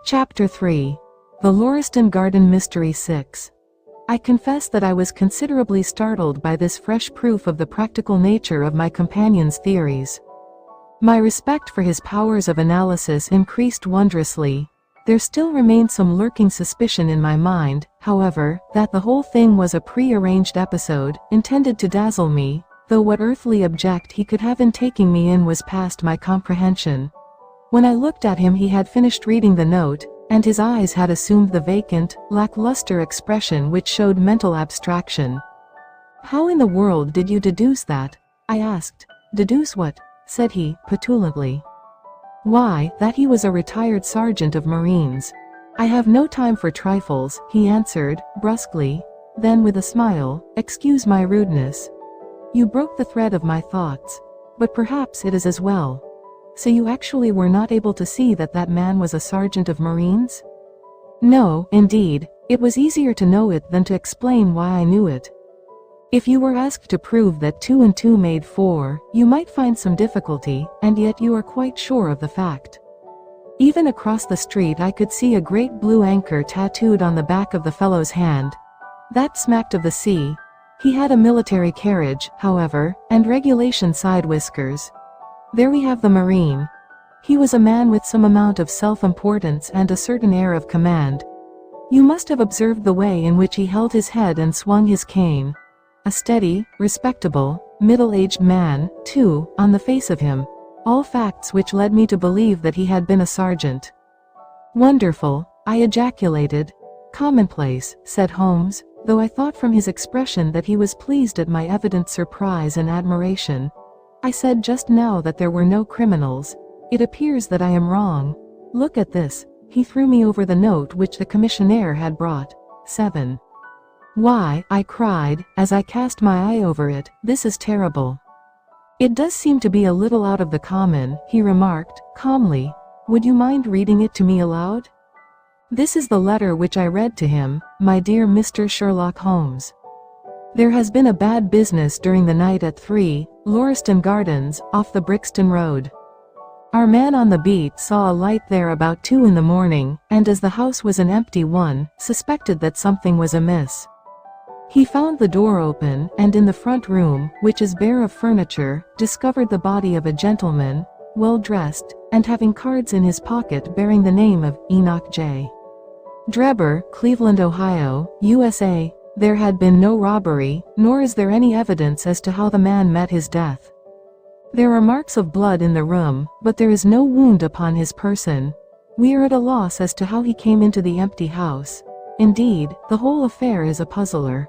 Chapter 3. The Lauriston Garden Mystery 6. I confess that I was considerably startled by this fresh proof of the practical nature of my companion's theories. My respect for his powers of analysis increased wondrously. There still remained some lurking suspicion in my mind, however, that the whole thing was a pre-arranged episode, intended to dazzle me, though what earthly object he could have in taking me in was past my comprehension. When I looked at him he had finished reading the note, and his eyes had assumed the vacant, lackluster expression which showed mental abstraction. "How in the world did you deduce that?" I asked. "Deduce what?" said he, petulantly. "Why, that he was a retired sergeant of Marines." "I have no time for trifles," he answered, brusquely. Then with a smile, "Excuse my rudeness. You broke the thread of my thoughts. But perhaps it is as well. So you actually were not able to see that that man was a sergeant of Marines?" "No, indeed. It was easier to know it than to explain why I knew it. If you were asked to prove that 2 and 2 made 4, you might find some difficulty, and yet you are quite sure of the fact. Even across the street I could see a great blue anchor tattooed on the back of the fellow's hand. That smacked of the sea. He had a military carriage, however, and regulation side whiskers. There we have the Marine. He was a man with some amount of self-importance and a certain air of command. You must have observed the way in which he held his head and swung his cane. A steady, respectable, middle-aged man, too, on the face of him. All facts which led me to believe that he had been a sergeant." "Wonderful," I ejaculated. "Commonplace," said Holmes, though I thought from his expression that he was pleased at my evident surprise and admiration. "I said just now that there were no criminals. It appears that I am wrong. Look at this." He threw me over the note which the commissionaire had brought. 7. "Why," I cried, as I cast my eye over it, "this is terrible." "It does seem to be a little out of the common," he remarked, calmly. "Would you mind reading it to me aloud?" "This is the letter which I read to him, my dear Mr. Sherlock Holmes. There has been a bad business during the night at 3, Lauriston Gardens, off the Brixton Road. Our man on the beat saw a light there about 2 in the morning, and as the house was an empty one, suspected that something was amiss. He found the door open, and in the front room, which is bare of furniture, discovered the body of a gentleman, well dressed, and having cards in his pocket bearing the name of Enoch J. Drebber, Cleveland, Ohio, USA. There had been no robbery, nor is there any evidence as to how the man met his death. There are marks of blood in the room, but there is no wound upon his person. We are at a loss as to how he came into the empty house. Indeed, the whole affair is a puzzler.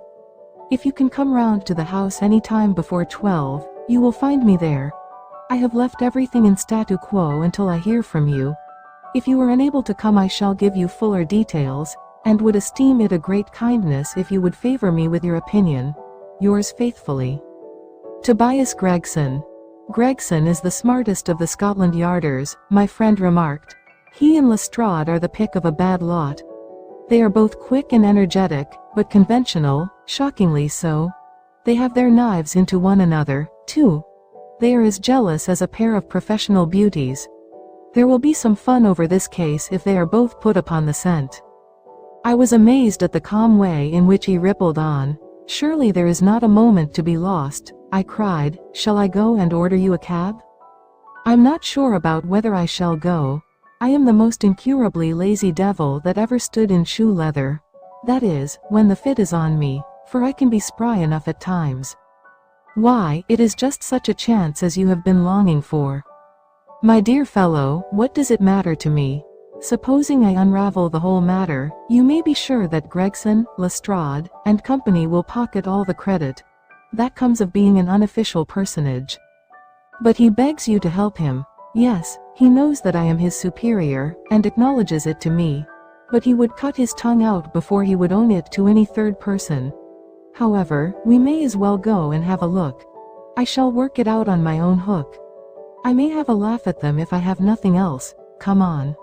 If you can come round to the house any time before 12, you will find me there. I have left everything in statu quo until I hear from you. If you are unable to come I shall give you fuller details, and would esteem it a great kindness if you would favor me with your opinion. Yours faithfully, Tobias Gregson. Gregson is the smartest of the Scotland Yarders, my friend remarked. He and Lestrade are the pick of a bad lot. They are both quick and energetic, but conventional, shockingly so. They have their knives into one another, too. They are as jealous as a pair of professional beauties. There will be some fun over this case if they are both put upon the scent." I was amazed at the calm way in which he rippled on. "Surely there is not a moment to be lost," I cried. "Shall I go and order you a cab?" "I'm not sure about whether I shall go. I am the most incurably lazy devil that ever stood in shoe leather. That is, when the fit is on me, for I can be spry enough at times." "Why, it is just such a chance as you have been longing for." "My dear fellow, what does it matter to me? Supposing I unravel the whole matter, you may be sure that Gregson, Lestrade, and company will pocket all the credit. That comes of being an unofficial personage. But he begs you to help him. Yes, he knows that I am his superior, and acknowledges it to me. But he would cut his tongue out before he would own it to any third person. However, we may as well go and have a look. I shall work it out on my own hook. I may have a laugh at them if I have nothing else. Come on."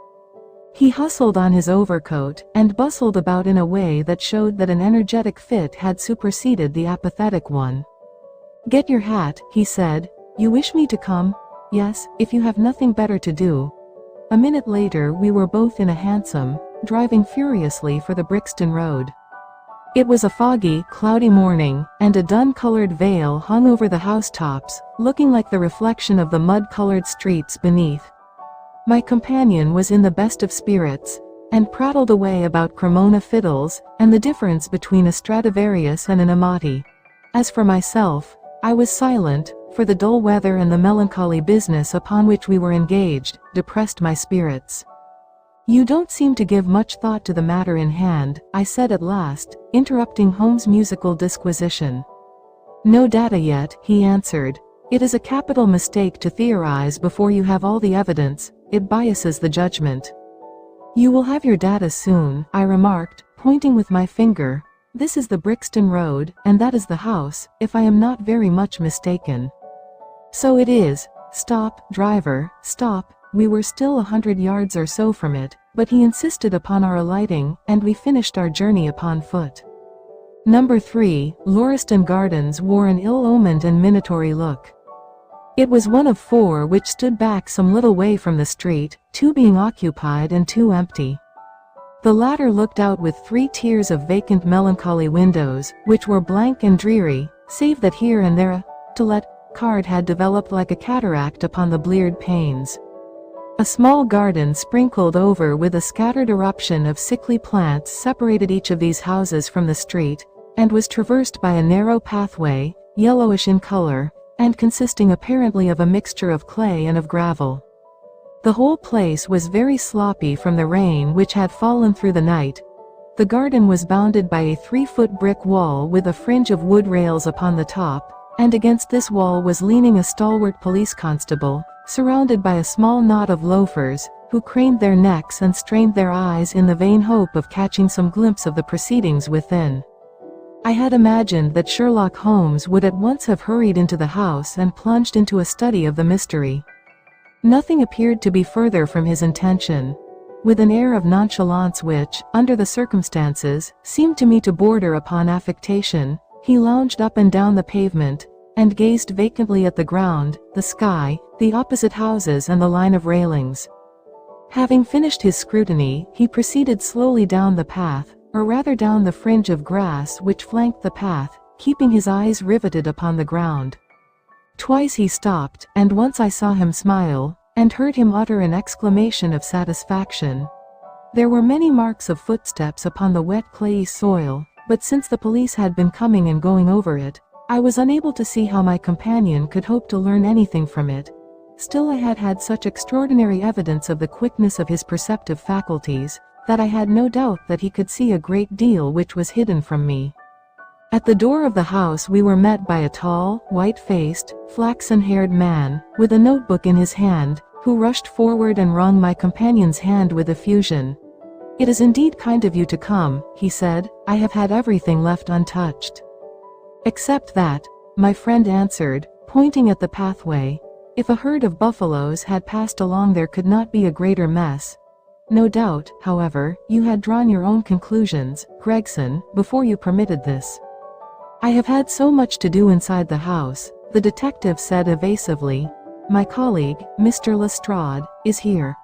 He hustled on his overcoat, and bustled about in a way that showed that an energetic fit had superseded the apathetic one. "Get your hat," he said. "You wish me to come?" "Yes, if you have nothing better to do." A minute later we were both in a hansom, driving furiously for the Brixton Road. It was a foggy, cloudy morning, and a dun-colored veil hung over the housetops, looking like the reflection of the mud-colored streets beneath. My companion was in the best of spirits, and prattled away about Cremona fiddles, and the difference between a Stradivarius and an Amati. As for myself, I was silent, for the dull weather and the melancholy business upon which we were engaged, depressed my spirits. "You don't seem to give much thought to the matter in hand," I said at last, interrupting Holmes' musical disquisition. "No data yet," he answered. "It is a capital mistake to theorize before you have all the evidence, it biases the judgment." "You will have your data soon," I remarked, pointing with my finger. "This is the Brixton Road, and that is the house, if I am not very much mistaken." "So it is. Stop, driver, stop." We were still 100 yards or so from it, but he insisted upon our alighting, and we finished our journey upon foot. Number 3, Lauriston Gardens wore an ill-omened and minatory look. It was one of 4 which stood back some little way from the street, 2 being occupied and 2 empty. The latter looked out with 3 tiers of vacant melancholy windows, which were blank and dreary, save that here and there a "To Let" card had developed like a cataract upon the bleared panes. A small garden sprinkled over with a scattered eruption of sickly plants separated each of these houses from the street, and was traversed by a narrow pathway, yellowish in color, and consisting apparently of a mixture of clay and of gravel. The whole place was very sloppy from the rain which had fallen through the night. The garden was bounded by a 3-foot brick wall with a fringe of wood rails upon the top, and against this wall was leaning a stalwart police constable, surrounded by a small knot of loafers, who craned their necks and strained their eyes in the vain hope of catching some glimpse of the proceedings within. I had imagined that Sherlock Holmes would at once have hurried into the house and plunged into a study of the mystery. Nothing appeared to be further from his intention. With an air of nonchalance which, under the circumstances, seemed to me to border upon affectation, he lounged up and down the pavement, and gazed vacantly at the ground, the sky, the opposite houses and the line of railings. Having finished his scrutiny, he proceeded slowly down the path, or rather down the fringe of grass which flanked the path, keeping his eyes riveted upon the ground. Twice he stopped, and once I saw him smile, and heard him utter an exclamation of satisfaction. There were many marks of footsteps upon the wet clayey soil, but since the police had been coming and going over it, I was unable to see how my companion could hope to learn anything from it. Still I had had such extraordinary evidence of the quickness of his perceptive faculties, that I had no doubt that he could see a great deal which was hidden from me. At the door of the house we were met by a tall, white-faced, flaxen-haired man, with a notebook in his hand, who rushed forward and wrung my companion's hand with effusion. "It is indeed kind of you to come," he said. "I have had everything left untouched." "Except that," my friend answered, pointing at the pathway. "If a herd of buffaloes had passed along there could not be a greater mess. No doubt, however, you had drawn your own conclusions, Gregson, before you permitted this." "I have had so much to do inside the house," the detective said evasively. "My colleague, Mr. Lestrade, is here.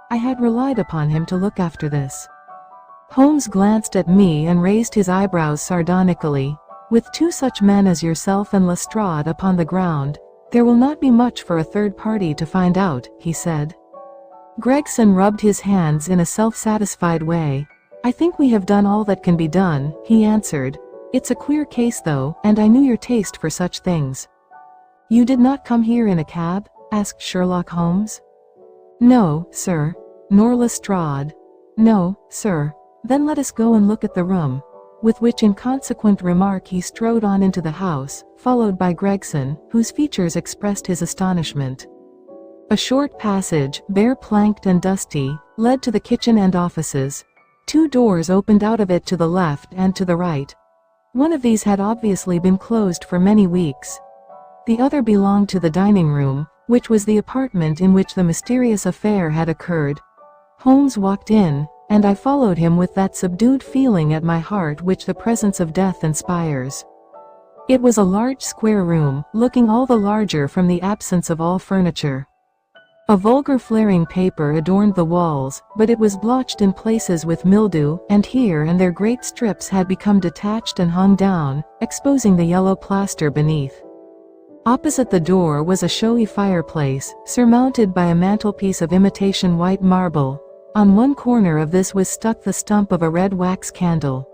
I had relied upon him to look after this." Holmes glanced at me and raised his eyebrows sardonically. "With 2 such men as yourself and Lestrade upon the ground, there will not be much for a third party to find out," he said. Gregson rubbed his hands in a self-satisfied way. "I think we have done all that can be done," he answered. "It's a queer case though, and I knew your taste for such things." "You did not come here in a cab?" asked Sherlock Holmes. "No, sir." "Nor Lestrade?" "No, sir." "Then let us go and look at the room." With which inconsequent remark he strode on into the house, followed by Gregson, whose features expressed his astonishment. A short passage, bare-planked and dusty, led to the kitchen and offices. 2 doors opened out of it to the left and to the right. One of these had obviously been closed for many weeks. The other belonged to the dining room, which was the apartment in which the mysterious affair had occurred. Holmes walked in, and I followed him with that subdued feeling at my heart which the presence of death inspires. It was a large square room, looking all the larger from the absence of all furniture. A vulgar flaring paper adorned the walls, but it was blotched in places with mildew, and here and there great strips had become detached and hung down, exposing the yellow plaster beneath. Opposite the door was a showy fireplace, surmounted by a mantelpiece of imitation white marble. On one corner of this was stuck the stump of a red wax candle.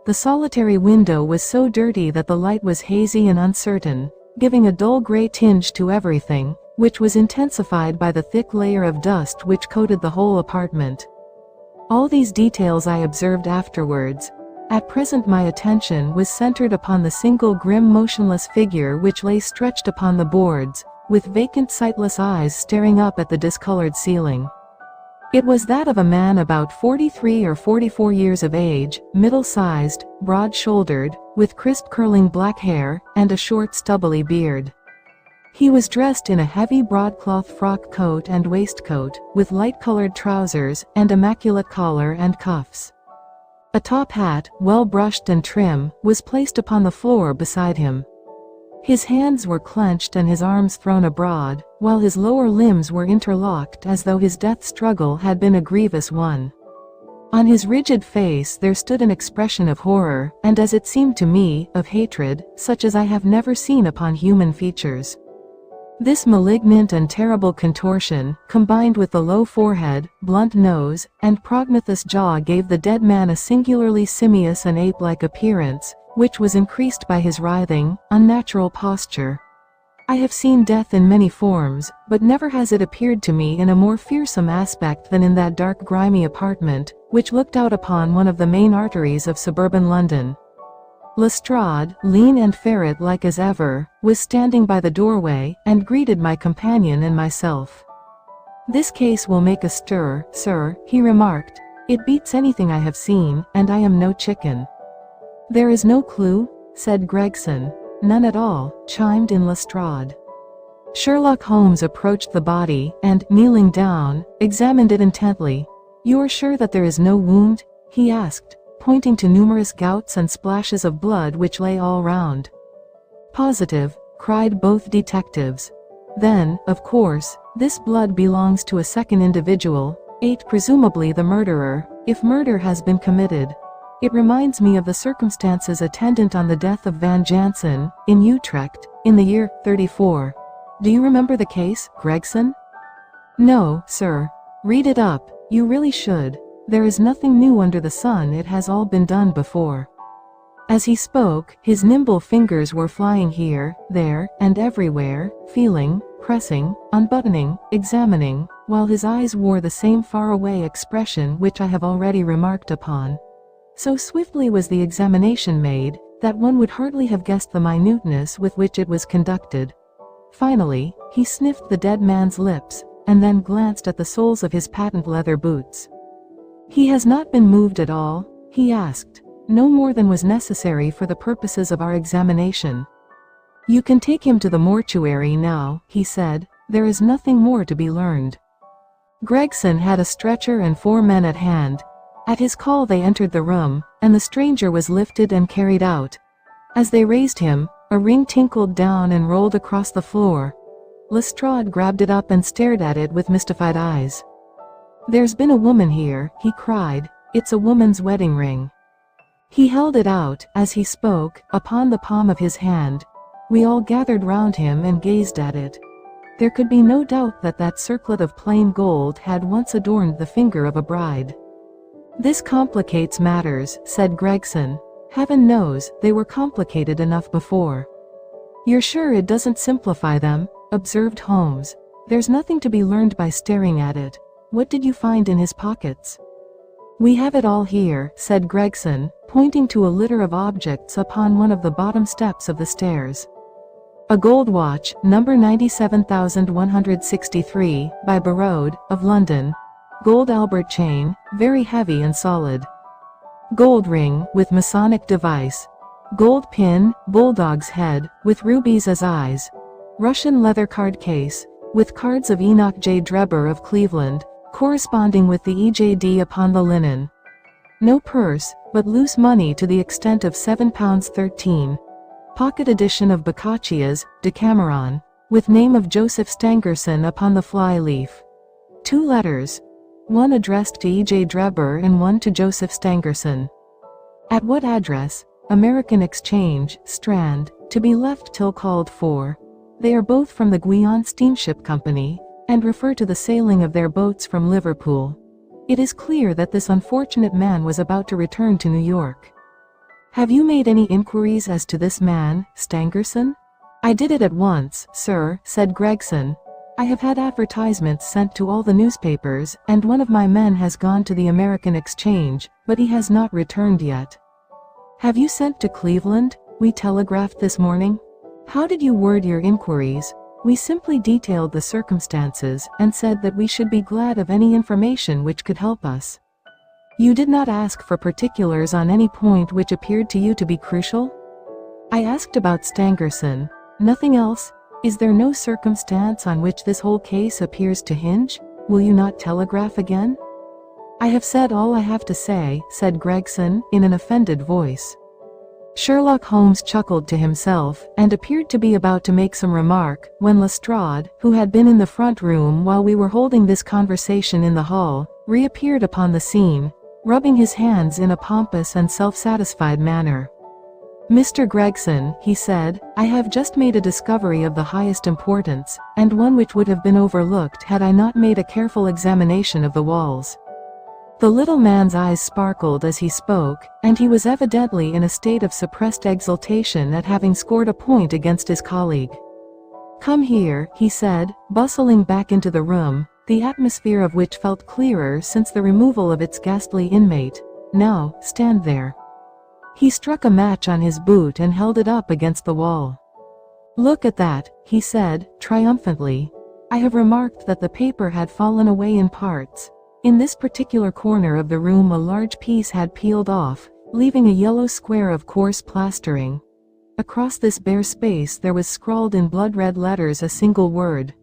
The solitary window was so dirty that the light was hazy and uncertain, giving a dull gray tinge to everything, which was intensified by the thick layer of dust which coated the whole apartment. All these details I observed afterwards. At present my attention was centered upon the single grim motionless figure which lay stretched upon the boards, with vacant sightless eyes staring up at the discolored ceiling. It was that of a man about 43 or 44 years of age, middle-sized, broad-shouldered, with crisp curling black hair, and a short stubbly beard. He was dressed in a heavy broadcloth frock coat and waistcoat, with light-colored trousers, and immaculate collar and cuffs. A top hat, well brushed and trim, was placed upon the floor beside him. His hands were clenched and his arms thrown abroad, while his lower limbs were interlocked as though his death struggle had been a grievous one. On his rigid face there stood an expression of horror, and as it seemed to me, of hatred, such as I have never seen upon human features. This malignant and terrible contortion, combined with the low forehead, blunt nose, and prognathous jaw gave the dead man a singularly simious and ape-like appearance, which was increased by his writhing, unnatural posture. I have seen death in many forms, but never has it appeared to me in a more fearsome aspect than in that dark grimy apartment, which looked out upon one of the main arteries of suburban London. Lestrade, lean and ferret-like as ever, was standing by the doorway, and greeted my companion and myself. "This case will make a stir, sir," he remarked. "It beats anything I have seen, and I am no chicken." "There is no clue?" said Gregson. "None at all," chimed in Lestrade. Sherlock Holmes approached the body, and, kneeling down, examined it intently. "You are sure that there is no wound?" he asked, pointing to numerous gouts and splashes of blood which lay all round. "Positive," cried both detectives. "Then, of course, this blood belongs to a second individual, presumably the murderer, if murder has been committed. It reminds me of the circumstances attendant on the death of Van Jansen, in Utrecht, in the year '34. Do you remember the case, Gregson?" "No, sir." "Read it up, you really should. There is nothing new under the sun, it has all been done before." As he spoke, his nimble fingers were flying here, there, and everywhere, feeling, pressing, unbuttoning, examining, while his eyes wore the same far-away expression which I have already remarked upon. So swiftly was the examination made, that one would hardly have guessed the minuteness with which it was conducted. Finally, he sniffed the dead man's lips, and then glanced at the soles of his patent leather boots. "He has not been moved at all?" he asked. "No more than was necessary for the purposes of our examination." "You can take him to the mortuary now," he said. "There is nothing more to be learned." Gregson had a stretcher and 4 men at hand. At his call they entered the room, and the stranger was lifted and carried out. As they raised him, a ring tinkled down and rolled across the floor. Lestrade grabbed it up and stared at it with mystified eyes. "There's been a woman here," he cried. "It's a woman's wedding ring." He held it out, as he spoke, upon the palm of his hand. We all gathered round him and gazed at it. There could be no doubt that that circlet of plain gold had once adorned the finger of a bride. "This complicates matters," said Gregson. "Heaven knows, they were complicated enough before." "You're sure it doesn't simplify them?" observed Holmes. "There's nothing to be learned by staring at it. What did you find in his pockets?" "We have it all here," said Gregson, pointing to a litter of objects upon one of the bottom steps of the stairs. "A gold watch, number 97,163, by Barode, of London. Gold Albert chain, very heavy and solid. Gold ring, with Masonic device. Gold pin, bulldog's head, with rubies as eyes. Russian leather card case, with cards of Enoch J. Drebber of Cleveland, corresponding with the EJD upon the linen. No purse, but loose money to the extent of £7.13. Pocket edition of Boccaccio's Decameron, with name of Joseph Stangerson upon the fly-leaf. 2 letters. One addressed to E.J. Drebber and one to Joseph Stangerson. At what address? American Exchange, Strand, to be left till called for. They are both from the Guion Steamship Company, and refer to the sailing of their boats from Liverpool. It is clear that this unfortunate man was about to return to New York. Have you made any inquiries as to this man, Stangerson? I did it at once, sir, said Gregson. I have had advertisements sent to all the newspapers, and one of my men has gone to the American Exchange, but he has not returned yet. Have you sent to Cleveland? We telegraphed this morning. How did you word your inquiries? We simply detailed the circumstances and said that we should be glad of any information which could help us. You did not ask for particulars on any point which appeared to you to be crucial? I asked about Stangerson. Nothing else? Is there no circumstance on which this whole case appears to hinge? Will you not telegraph again? I have said all I have to say, said Gregson, in an offended voice. Sherlock Holmes chuckled to himself, and appeared to be about to make some remark, when Lestrade, who had been in the front room while we were holding this conversation in the hall, reappeared upon the scene, rubbing his hands in a pompous and self-satisfied manner. Mr. Gregson, he said, I have just made a discovery of the highest importance, and one which would have been overlooked had I not made a careful examination of the walls. The little man's eyes sparkled as he spoke, and he was evidently in a state of suppressed exultation at having scored a point against his colleague. Come here, he said, bustling back into the room, the atmosphere of which felt clearer since the removal of its ghastly inmate. Now, stand there. He struck a match on his boot and held it up against the wall. Look at that, he said, triumphantly. I have remarked that the paper had fallen away in parts. In this particular corner of the room a large piece had peeled off, leaving a yellow square of coarse plastering. Across this bare space there was scrawled in blood-red letters a single word.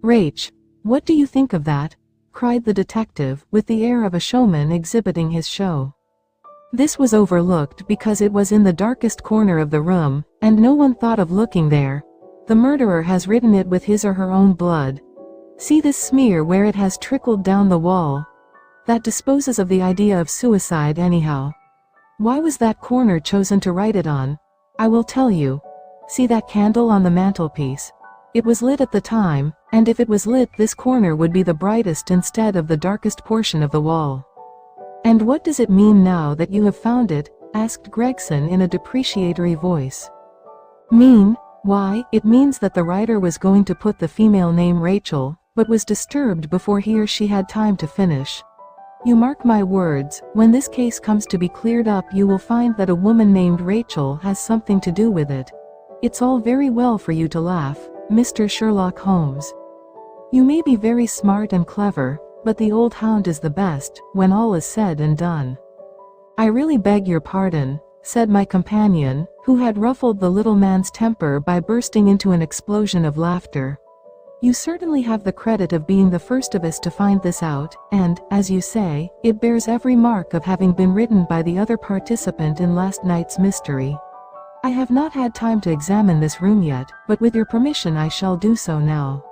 Rach. What do you think of that? Cried the detective, with the air of a showman exhibiting his show. This was overlooked because it was in the darkest corner of the room, and no one thought of looking there. The murderer has written it with his or her own blood. See this smear where it has trickled down the wall? That disposes of the idea of suicide anyhow. Why was that corner chosen to write it on? I will tell you. See that candle on the mantelpiece? It was lit at the time, and if it was lit this corner would be the brightest instead of the darkest portion of the wall. And what does it mean now that you have found it? Asked Gregson in a depreciatory voice. Mean? Why, it means that the writer was going to put the female name Rachel, but was disturbed before he or she had time to finish. You mark my words, when this case comes to be cleared up you will find that a woman named Rachel has something to do with it. It's all very well for you to laugh, Mr. Sherlock Holmes. You may be very smart and clever, but the old hound is the best, when all is said and done. I really beg your pardon, said my companion, who had ruffled the little man's temper by bursting into an explosion of laughter. You certainly have the credit of being the first of us to find this out, and, as you say, it bears every mark of having been written by the other participant in last night's mystery. I have not had time to examine this room yet, but with your permission I shall do so now.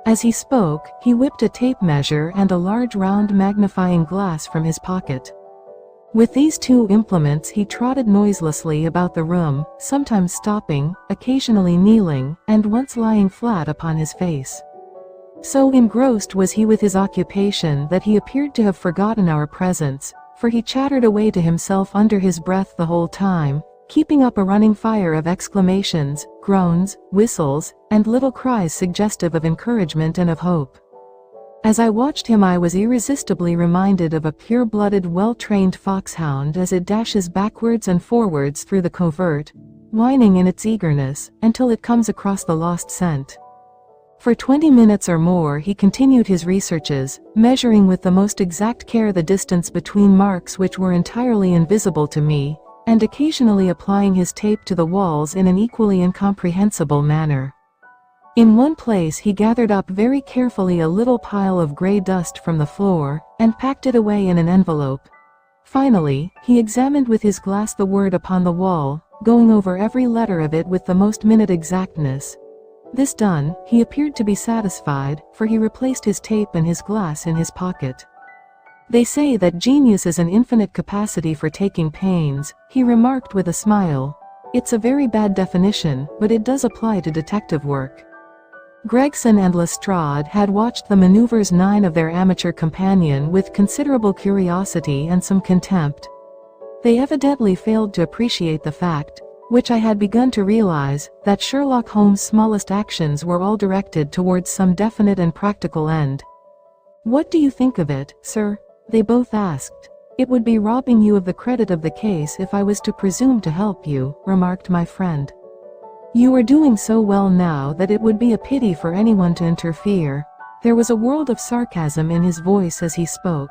As he spoke, he whipped a tape measure and a large round magnifying glass from his pocket. With these 2 implements he trotted noiselessly about the room, sometimes stopping, occasionally kneeling, and once lying flat upon his face. So engrossed was he with his occupation that he appeared to have forgotten our presence, for he chattered away to himself under his breath the whole time, keeping up a running fire of exclamations, groans, whistles, and little cries suggestive of encouragement and of hope. As I watched him I was irresistibly reminded of a pure-blooded well-trained foxhound as it dashes backwards and forwards through the covert, whining in its eagerness, until it comes across the lost scent. For 20 minutes or more he continued his researches, measuring with the most exact care the distance between marks which were entirely invisible to me, and occasionally applying his tape to the walls in an equally incomprehensible manner. In one place he gathered up very carefully a little pile of gray dust from the floor, and packed it away in an envelope. Finally, he examined with his glass the word upon the wall, going over every letter of it with the most minute exactness. This done, he appeared to be satisfied, for he replaced his tape and his glass in his pocket. "They say that genius is an infinite capacity for taking pains," he remarked with a smile. "It's a very bad definition, but it does apply to detective work." Gregson and Lestrade had watched the maneuvers 9 of their amateur companion with considerable curiosity and some contempt. They evidently failed to appreciate the fact, which I had begun to realize, that Sherlock Holmes' smallest actions were all directed towards some definite and practical end. "What do you think of it, sir?" they both asked. "It would be robbing you of the credit of the case if I was to presume to help you," remarked my friend. "You are doing so well now that it would be a pity for anyone to interfere." There was a world of sarcasm in his voice as he spoke.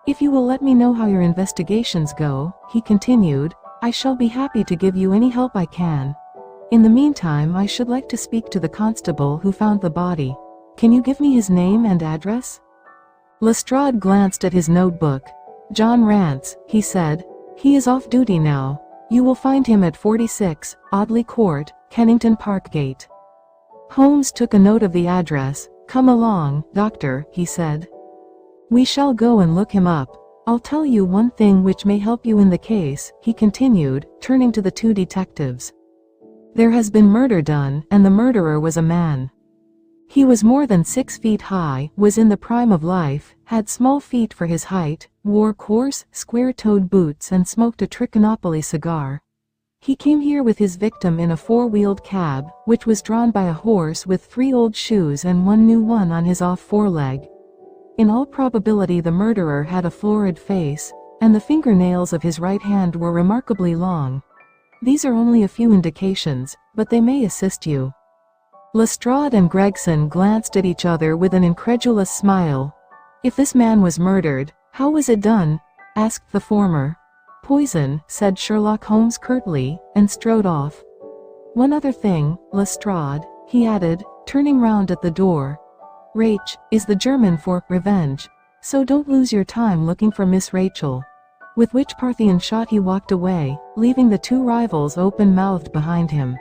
"If you will let me know how your investigations go," he continued, "I shall be happy to give you any help I can. In the meantime, I should like to speak to the constable who found the body. Can you give me his name and address?" Lestrade glanced at his notebook. "John Rance," he said. "He is off duty now. You will find him at 46, Audley Court, Kennington Park Gate." Holmes took a note of the address. "Come along, Doctor," he said. "We shall go and look him up. I'll tell you one thing which may help you in the case," he continued, turning to the 2 detectives. "There has been murder done, and the murderer was a man. He was more than 6 feet high, was in the prime of life, had small feet for his height, wore coarse, square-toed boots and smoked a Trichinopoly cigar. He came here with his victim in a 4-wheeled cab, which was drawn by a horse with 3 old shoes and 1 new one on his off foreleg. In all probability the murderer had a florid face, and the fingernails of his right hand were remarkably long. These are only a few indications, but they may assist you." Lestrade and Gregson glanced at each other with an incredulous smile. "If this man was murdered, how was it done?" asked the former. "Poison," said Sherlock Holmes curtly, and strode off. "One other thing, Lestrade," he added, turning round at the door. "Rach is the German for revenge, so don't lose your time looking for Miss Rachel." With which Parthian shot he walked away, leaving the 2 rivals open-mouthed behind him.